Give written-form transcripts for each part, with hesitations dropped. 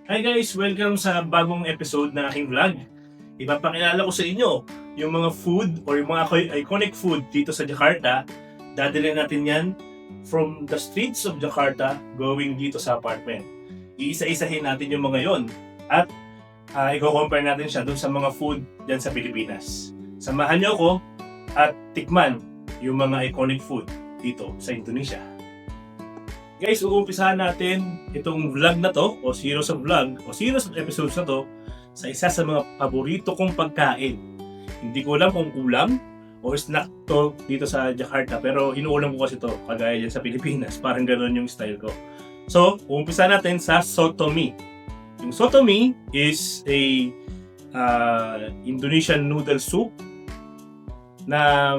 Hi guys! Welcome sa bagong episode na aking vlog. Ipapakilala ko sa inyo yung mga food or yung mga iconic food dito sa Jakarta. Dadalhin natin yan from the streets of Jakarta going dito sa apartment. Iisa-isahin natin yung mga yon at i-compare natin siya dun sa mga food dyan sa Pilipinas. Samahan niyo ako at tikman yung mga iconic food dito sa Indonesia. Guys, uumpisahan natin itong vlog na to o series of vlog o series of episodes na to sa isa sa mga paborito kong pagkain. Hindi ko alam kung ulam o snack to dito sa Jakarta, pero inuulam ko kasi to kagaya dyan sa Pilipinas. Parang ganoon yung style ko. So, uumpisahan natin sa soto mie. Yung soto mie is a Indonesian noodle soup na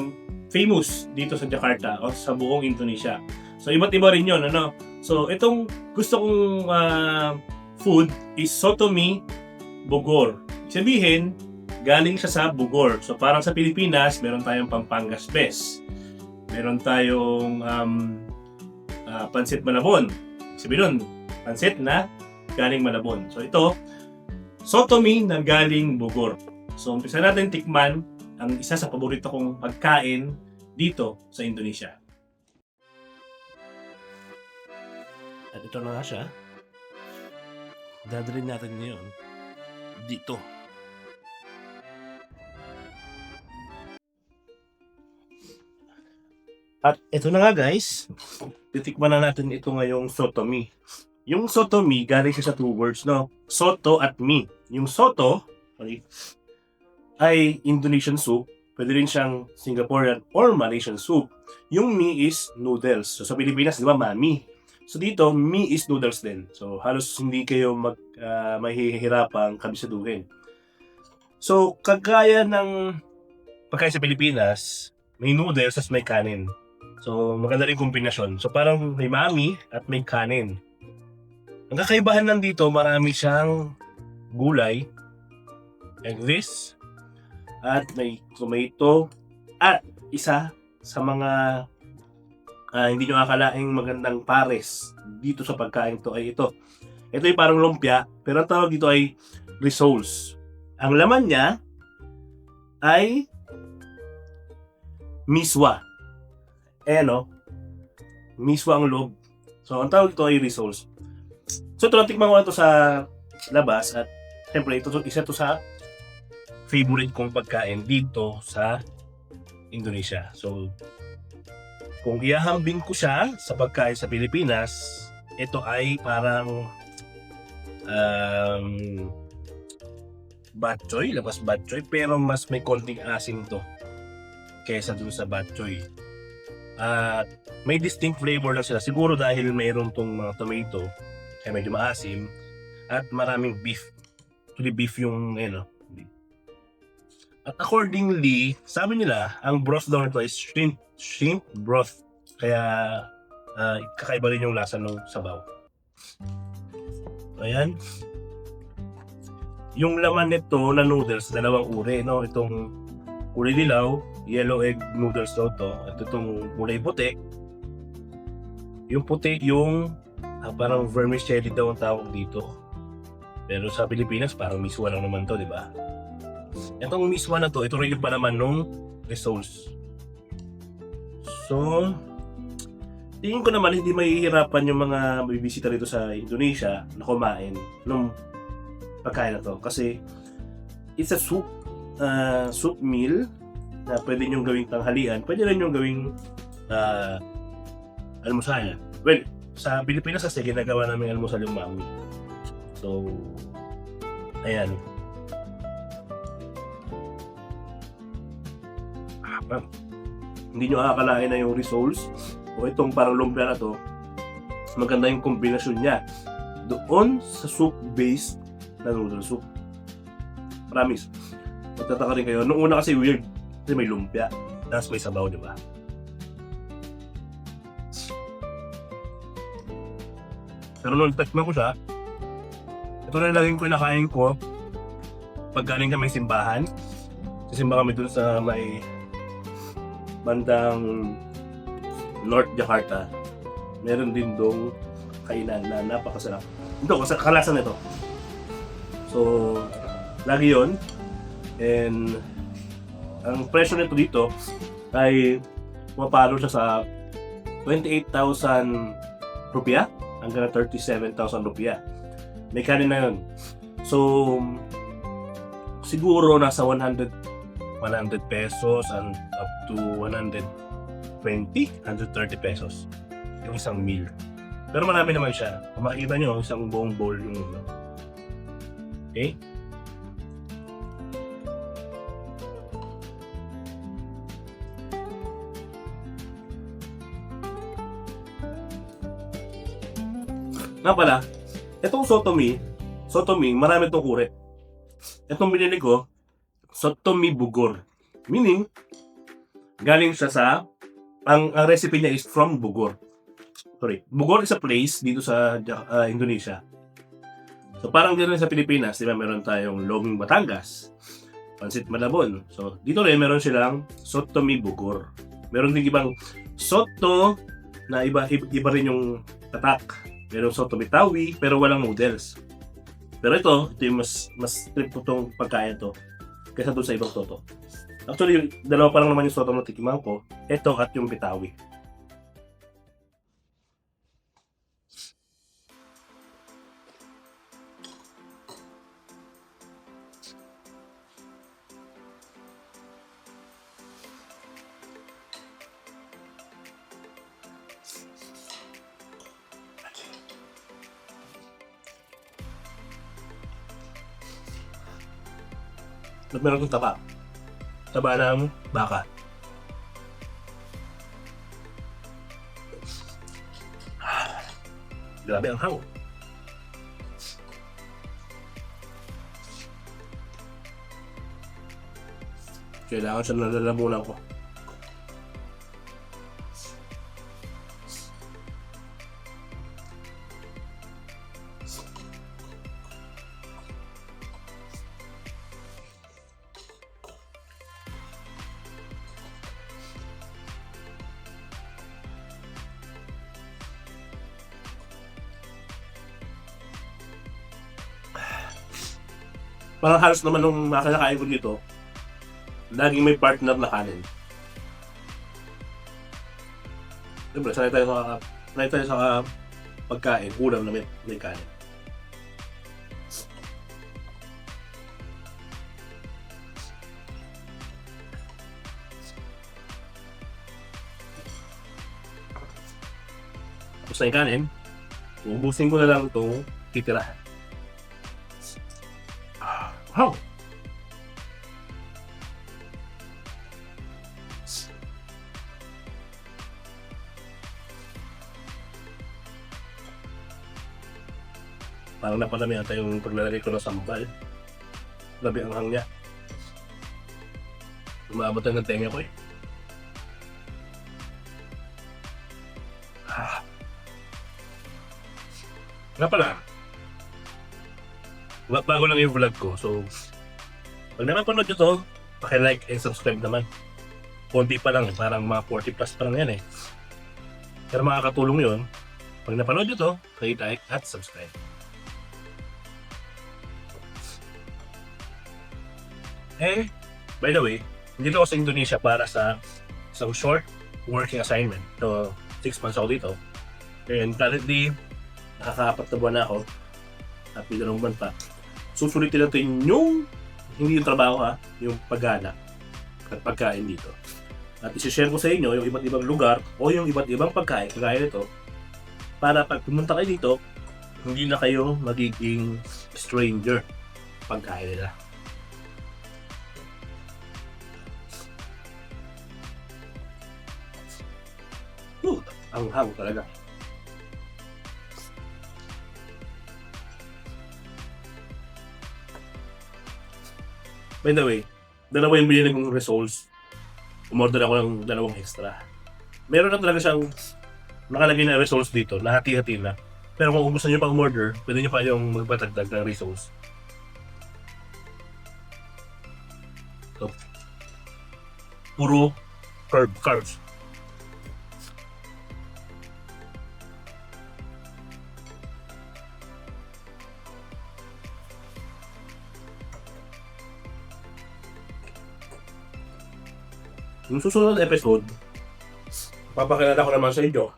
famous dito sa Jakarta o sa buong Indonesia. So, iba't iba rin yun, ano? So, itong gusto kong food is soto mie Bogor. Sabihin, galing siya sa Bogor. So, parang sa Pilipinas, meron tayong Pampangas Best. Meron tayong Pansit Malabon. Sabihin nun, pansit na galing Malabon. So, ito, soto mie na galing Bogor. So, umpisa natin tikman ang isa sa paborito kong pagkain dito sa Indonesia. At ito na nga siya. Dadalhin natin ngayon dito. At ito na nga guys. Titikman na natin ito ngayong soto mie. Yung soto mie, galing siya sa two words, no? Soto at mie. Yung soto ay Indonesian soup. Pwede rin siyang Singaporean or Malaysian soup. Yung mie is noodles. So sa Pilipinas, di ba, mami? So dito, mie is noodles din. So halos hindi kayo mahihirapang kabisaduhin. So kagaya ng pagkain sa Pilipinas, may noodles at may kanin. So maganda rin kombinasyon. So parang may mami at may kanin. Ang kakaibahan lang dito, marami siyang gulay. Like this. At may tomato. At isa sa mga hindi nyo akalaing magandang pares dito sa pagkain to ay ito. Ito ay parang lumpia, pero ang tawag dito ay rissoles. Ang laman niya ay miswa. No? Miswa ang loob. So, ang tawag dito ay rissoles. So, ito natikman ko na ito sa labas at siyempre, isa to sa favorite kong pagkain dito sa Indonesia. So, kung ihahambing ko siya sa pagkain sa Pilipinas, ito ay parang bok choy, labas bok choy, pero mas may konting asim to kaysa dun sa bok choy. At may distinct flavor lang sila. Siguro dahil mayroon tong mga tomato, kaya medyo maasim, at maraming beef. Actually, beef yung, beef. At accordingly, sabi nila, ang broth daw nito is shrimp broth. Kaya kakaiba rin yung lasa ng sabaw. Ayan. Yung laman nito na noodles, dalawang uri, no? Itong kulay dilaw, yellow egg noodles daw to. At itong kulay puti. Yung puti, yung parang vermicelli daw ang tawag dito. Pero sa Pilipinas, parang miswa lang naman to, di ba? Itong miswa na to, ito rin pa naman nung rissoles. So, tingin ko naman hindi mahihirapan yung mga bibisita rito sa Indonesia na kumain ng pagkain na to. Kasi, it's a soup meal na pwede nyo gawing tanghalian. Pwede rin nyo gawing almusal. Well, sa Pilipinas kasi ginagawa namin almusal yung mami. So, ayan. Hindi nyo akalain na yung rissoles o itong parang lumpia na to, maganda yung kombinasyon niya doon sa soup-based na noodle soup. Promise. Magtataka rin kayo. Noong una kasi weird kasi may lumpia tapos may sabaw, di ba? Pero nung tikman ko siya, ito na laging kinakain ko pag galing kami simbahan. Sisimba kami dun sa may bandang North Jakarta. Meron din dong kainan na napakasarap. Ito, kalasan nito. So, lagi yon. And ang presyo nito dito ay pumapalo siya sa 28,000 rupiah hanggang 37,000 rupiah. May kanin na yun. So, siguro nasa 100 pesos and up to 120, 130 pesos yung isang meal. Pero marami naman siya. Kung makikita nyo, isang buong bowl yung okay? Nga pala, itong sotomi, marami itong uri. Itong binili ko, sotomi bugor. Meaning, galing siya sa, ang recipe niya is from Bugor. Sorry, Bugor is a place dito sa Indonesia. So parang dito sa Pilipinas, di ba, meron tayong Loming Batangas, Pansit Malabon. So dito rin meron silang sotomi bugor. Meron din ibang soto na iba rin yung tatak. Meron soto bitawi pero walang noodles. Pero ito yung mas trip ko tong pagkain to kaysa doon sa ibang soto. Actually, yung dalawa pa lang naman yung soto na tikiman ko, ito at yung bitawi. At meron itong taba. Taba ng baka. Grabe ang hang. Kailangan siya nalalamunan ko. Parang halos naman nung makakakain ko dito, laging may partner na kanin. Siyempre, sanay tayo sa pagkain, ulam na may kanin. Tapos na yung kanin, ubusin ko na lang itong titirahan. Wow! Parang napadami ata yung paglalagay ko ng sambal. Labi ang hang niya. Umabot na ng tenga ko eh. Nga pala, bago lang yung vlog ko, so pag napapanood nyo to, paki-like and subscribe naman. Konti pa lang, parang mga 40 plus pa lang yan eh. Pero makakatulong yun. Pag napanood nyo to, paki-like at subscribe. Eh, by the way, dito ako sa Indonesia para sa isang short working assignment. So, 6 months ako dito. And currently, nakaka-4 na buwan na ako. At pinarong buwan pa. Susulitin natin yung, hindi yung trabaho ha, yung paggana at pagkain dito. At isi-share ko sa inyo yung iba't ibang lugar o yung iba't ibang pagkain, kagaya nito, para pag pumunta kayo dito, hindi na kayo magiging stranger pagkain nila. Ang hang talaga. By the way, dalawa yung binili kong results. Umorder ako ng 2 extra. Meron na talaga siyang nakalagay na results dito, nahati-hati na. Pero kung gusto nyo pang umorder, pwede nyo pa yung magpatagdag ng results. So, puro carbs. Yung susunod na episode, papakilala ko naman sa inyo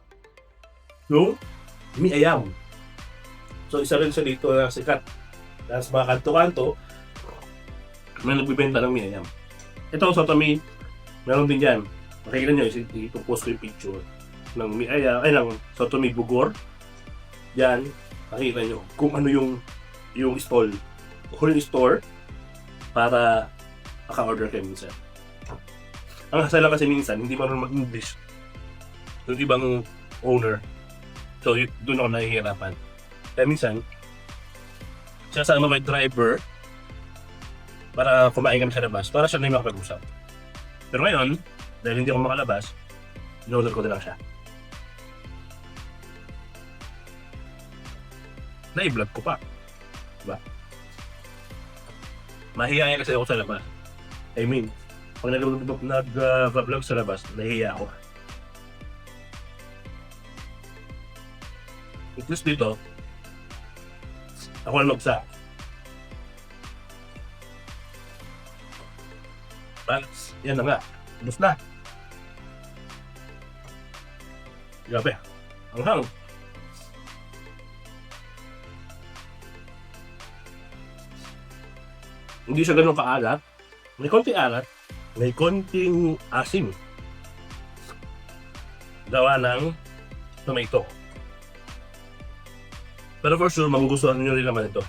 yung Mi Ayam. So isa rin siya dito na sikat. Dahil sa mga kanto-kanto, may nagbibenta ng Mi Ayam. Ito sa Sotomi, meron din dyan. Makikita nyo, ito-post ko yung picture ng Mi Ayam, ng Sotomi Bugor. Yan, makikita nyo kung ano yung stall, whole store para maka-order kayo minsan. Ang hasala kasi minsan, hindi marunong mag-English yung ibang owner. So, doon ako nahihirapan. Kaya minsan, sasama may driver para kumain kami sa labas, para siya na yung makapag-usap. Pero ngayon, dahil hindi ako makalabas, in-order ko na lang siya. Na-i-vlog ko pa. Diba? Mahihayin kasi ako sa labas. I mean, pag nag-vlog sa labas, nahihiya ako. At least dito, ako ang magsa. Yan na nga. Ubus na. Grabe. Ang hang. Hindi siya ganun kaalat. May konting alat. May konting asim. Gawa ng tomato. Pero for sure, magugustuhan nyo rin naman ito.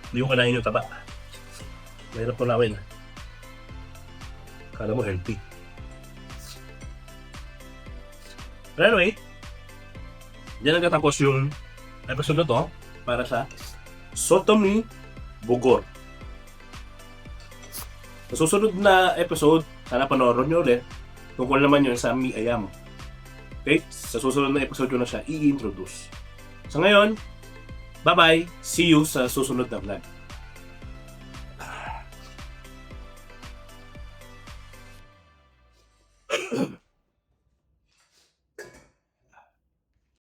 Hindi ko kanain yung taba. Mahirap ko lawin. Kala mo healthy. But anyway, diyan nagtatapos yung episode na to para sa Sotomi Bugor. Sa susunod na episode, sana panoorin nyo ulit tungkol naman yun sa Mi Ayam. Okay? Sa susunod na episode ko na siya i-introduce. So ngayon, bye-bye! See you sa susunod na vlog.